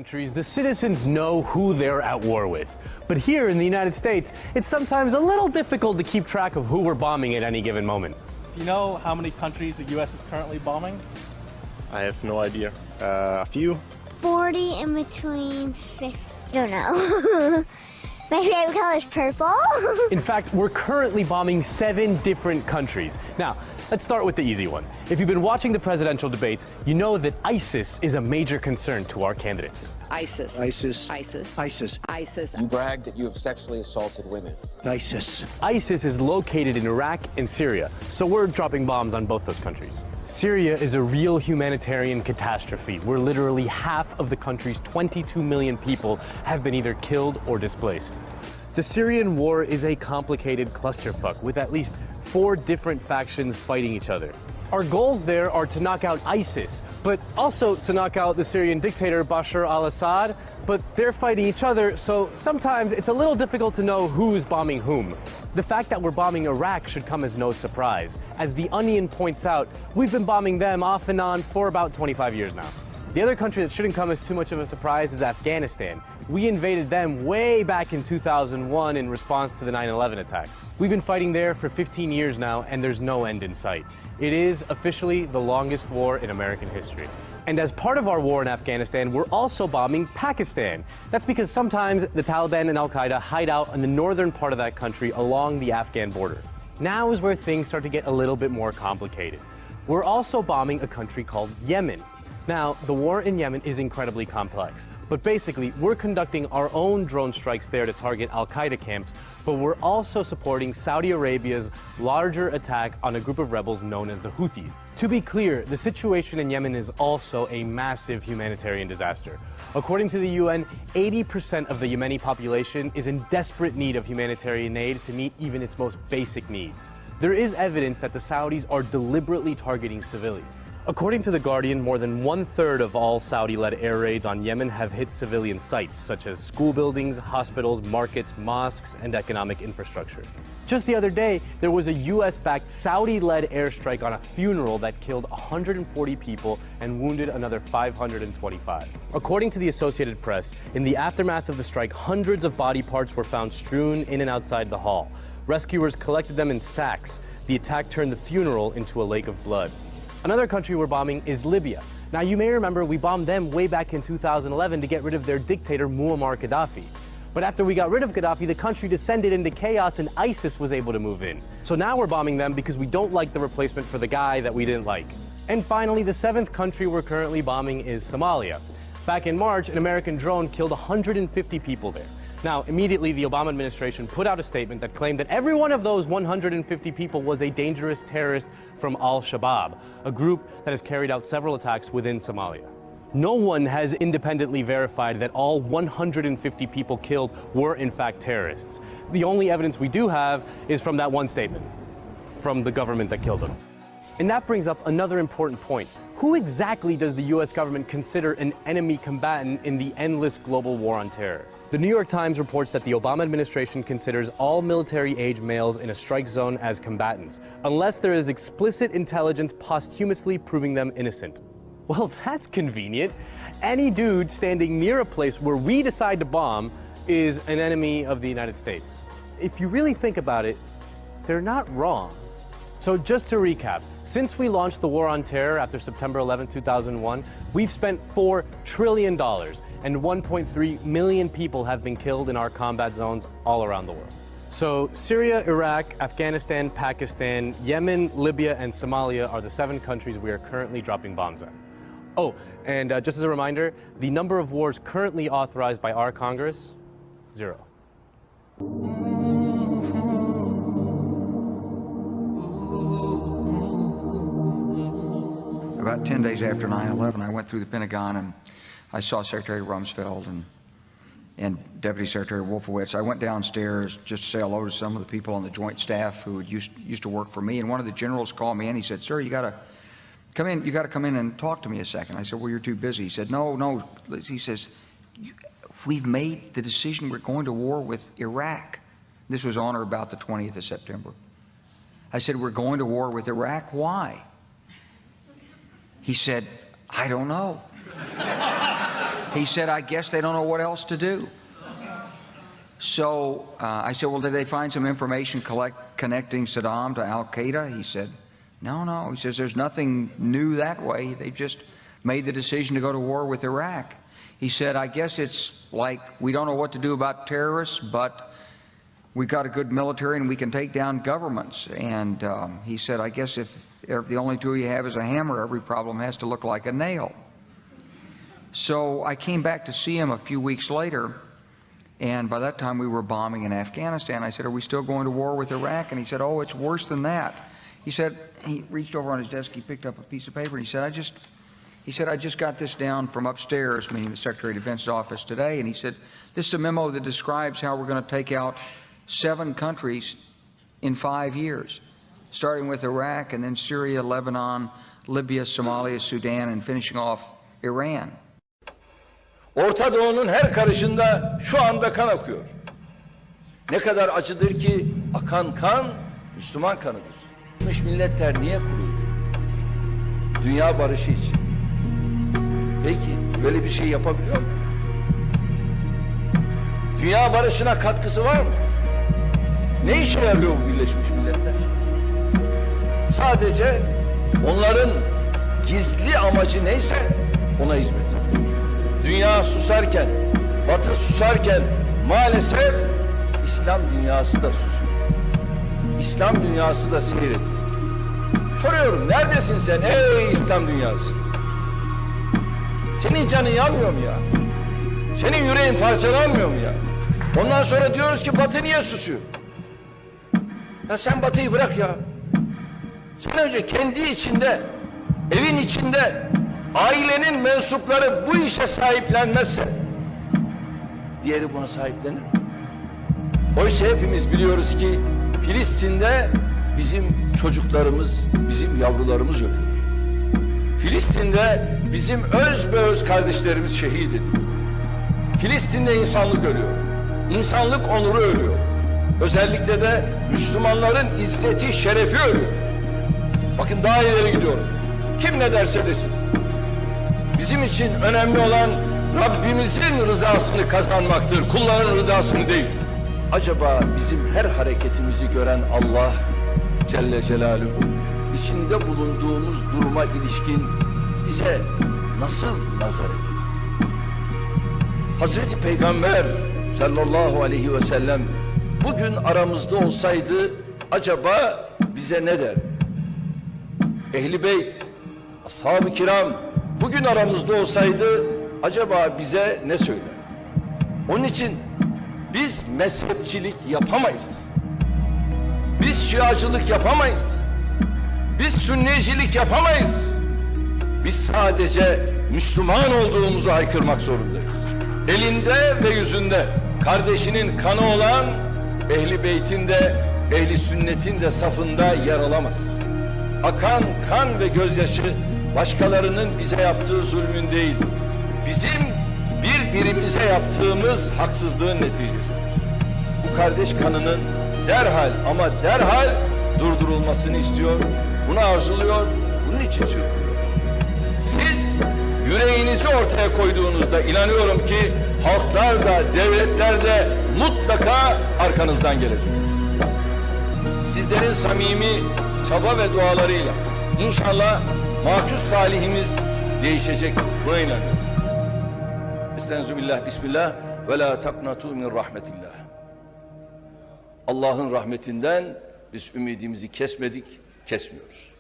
countries, the citizens know who they're at war with. But here in the United States, it's sometimes a little difficult to keep track of who we're bombing at any given moment. Do you know how many countries the U.S. is currently bombing? I have no idea. A few? 40 in between 50. Don't know. My favorite color is purple. In fact, we're currently bombing 7 different countries. Now, let's start with the easy one. If you've been watching the presidential debates, you know that ISIS is a major concern to our candidates. ISIS. ISIS. ISIS. ISIS. ISIS. You brag that you have sexually assaulted women. ISIS. ISIS is located in Iraq and Syria, so we're dropping bombs on both those countries. Syria is a real humanitarian catastrophe, where literally half of the country's 22 million people have been either killed or displaced. The Syrian war is a complicated clusterfuck with at least 4 different factions fighting each other. Our goals there are to knock out ISIS, but also to knock out the Syrian dictator Bashar al-Assad, but they're fighting each other, so sometimes it's a little difficult to know who's bombing whom. The fact that we're bombing Iraq should come as no surprise. As The Onion points out, we've been bombing them off and on for about 25 years now. The other country that shouldn't come as too much of a surprise is Afghanistan. We invaded them way back in 2001 in response to the 9/11 attacks. We've been fighting there for 15 years now, and there's no end in sight. It is officially the longest war in American history. And as part of our war in Afghanistan, we're also bombing Pakistan. That's because sometimes the Taliban and Al-Qaeda hide out in the northern part of that country along the Afghan border. Now is where things start to get a little bit more complicated. We're also bombing a country called Yemen. Now, the war in Yemen is incredibly complex, but basically, we're conducting our own drone strikes there to target al-Qaeda camps, but we're also supporting Saudi Arabia's larger attack on a group of rebels known as the Houthis. To be clear, the situation in Yemen is also a massive humanitarian disaster. According to the UN, 80% of the Yemeni population is in desperate need of humanitarian aid to meet even its most basic needs. There is evidence that the Saudis are deliberately targeting civilians. According to The Guardian, more than 1/3 of all Saudi-led air raids on Yemen have hit civilian sites, such as school buildings, hospitals, markets, mosques, and economic infrastructure. Just the other day, there was a US-backed Saudi-led airstrike on a funeral that killed 140 people and wounded another 525. According to the Associated Press, in the aftermath of the strike, hundreds of body parts were found strewn in and outside the hall. Rescuers collected them in sacks. The attack turned the funeral into a lake of blood. Another country we're bombing is Libya. Now, you may remember we bombed them way back in 2011 to get rid of their dictator, Muammar Gaddafi. But after we got rid of Gaddafi, the country descended into chaos and ISIS was able to move in. So now we're bombing them because we don't like the replacement for the guy that we didn't like. And finally, the 7th country we're currently bombing is Somalia. Back in March, an American drone killed 150 people there. Now, immediately, the Obama administration put out a statement that claimed that every one of those 150 people was a dangerous terrorist from Al-Shabaab, a group that has carried out several attacks within Somalia. No one has independently verified that all 150 people killed were in fact terrorists. The only evidence we do have is from that one statement, from the government that killed them. And that brings up another important point. Who exactly does the US government consider an enemy combatant in the endless global war on terror? The New York Times reports that the Obama administration considers all military-age males in a strike zone as combatants, unless there is explicit intelligence posthumously proving them innocent. Well, that's convenient. Any dude standing near a place where we decide to bomb is an enemy of the United States. If you really think about it, they're not wrong. So just to recap, since we launched the war on terror after September 11, 2001, we've spent $4 trillion, and 1.3 million people have been killed in our combat zones all around the world. So Syria, Iraq, Afghanistan, Pakistan, Yemen, Libya, and Somalia are the 7 countries we are currently dropping bombs at. Oh, and just as a reminder, the number of wars currently authorized by our Congress, 0. About 10 days after 9/11, I went through the Pentagon and I saw Secretary Rumsfeld and Deputy Secretary Wolfowitz. I went downstairs just to say hello to some of the people on the Joint Staff who used to work for me, and one of the generals called me in. He said, "Sir, you got to come in. You got to come in and talk to me a second." I said, "Well, you're too busy." He said, "No." He says, "We've made the decision. We're going to war with Iraq." This was on or about the 20th of September. I said, "We're going to war with Iraq. Why?" He said, "I don't know." He said, I guess they don't know what else to do. So I said, well, did they find some information connecting Saddam to Al-Qaeda? He said, no. He says, there's nothing new that way. They've just made the decision to go to war with Iraq. He said, I guess it's like we don't know what to do about terrorists, but we've got a good military and we can take down governments. And he said, I guess if the only tool you have is a hammer, every problem has to look like a nail. So I came back to see him a few weeks later, and by that time we were bombing in Afghanistan. I said, are we still going to war with Iraq? And he said, oh, it's worse than that. He said, he reached over on his desk, he picked up a piece of paper, and he said, I just got this down from upstairs, meaning the Secretary of Defense's office today, and he said, this is a memo that describes how we're going to take out 7 countries in 5 years, starting with Iraq and then Syria, Lebanon, Libya, Somalia, Sudan, and finishing off Iran. Orta Doğu'nun her karışında şu anda kan akıyor. Ne kadar acıdır ki akan kan Müslüman kanıdır. Birleşmiş Milletler niye kuruldu? Dünya barışı için. Peki böyle bir şey yapabiliyor mu? Dünya barışına katkısı var mı? Ne işe yarıyor bu Birleşmiş Milletler? Sadece onların gizli amacı neyse ona hizmet ediyor. Dünya susarken, Batı susarken maalesef İslam dünyası da susuyor. İslam dünyası da seyrediyor. Soruyorum, neredesin sen ey İslam dünyası? Senin canın yanmıyor mu ya? Senin yüreğin parçalanmıyor mu ya? Ondan sonra diyoruz ki Batı niye susuyor? Ya sen Batı'yı bırak ya. Sen önce kendi içinde, evin içinde ailenin mensupları bu işe sahiplenmezse diğeri buna sahiplenir mi? Oysa hepimiz biliyoruz ki Filistin'de bizim çocuklarımız, bizim yavrularımız ölüyor. Filistin'de bizim öz kardeşlerimiz şehit ediliyor. Filistin'de insanlık ölüyor. İnsanlık onuru ölüyor. Özellikle de Müslümanların izzeti, şerefi ölüyor. Bakın daha ileri gidiyorum. Kim ne derse desin. Bizim için önemli olan Rabbimizin rızasını kazanmaktır. Kulların rızasını değil. Acaba bizim her hareketimizi gören Allah Celle Celaluhu içinde bulunduğumuz duruma ilişkin bize nasıl nazar ediyor? Hazreti Peygamber sallallahu aleyhi ve sellem bugün aramızda olsaydı acaba bize ne der? Ehl-i Beyt, Ashab-ı Kiram bugün aramızda olsaydı acaba bize ne söyler? Onun için biz mezhepçilik yapamayız. Biz Şia'cılık yapamayız. Biz Sünnicilik yapamayız. Biz sadece Müslüman olduğumuzu haykırmak zorundayız. Elinde ve yüzünde kardeşinin kanı olan Ehl-i Beyt'in de Ehl-i Sünnet'in de safında yer alamaz. Akan kan ve gözyaşı başkalarının bize yaptığı zulmün değil, bizim birbirimize yaptığımız haksızlığın neticesidir. Bu kardeş kanının derhal ama derhal durdurulmasını istiyor, bunu arzuluyor, bunun için çırpınıyor. Siz yüreğinizi ortaya koyduğunuzda inanıyorum ki halklar da devletler de mutlaka arkanızdan gelecek. Sizlerin samimi çaba ve dualarıyla inşallah mahcus talihimiz değişecek. Buna inanıyorum. Estağfirullah, bismillah ve la taknatu min rahmetillah. Allah'ın rahmetinden biz ümidimizi kesmedik, kesmiyoruz.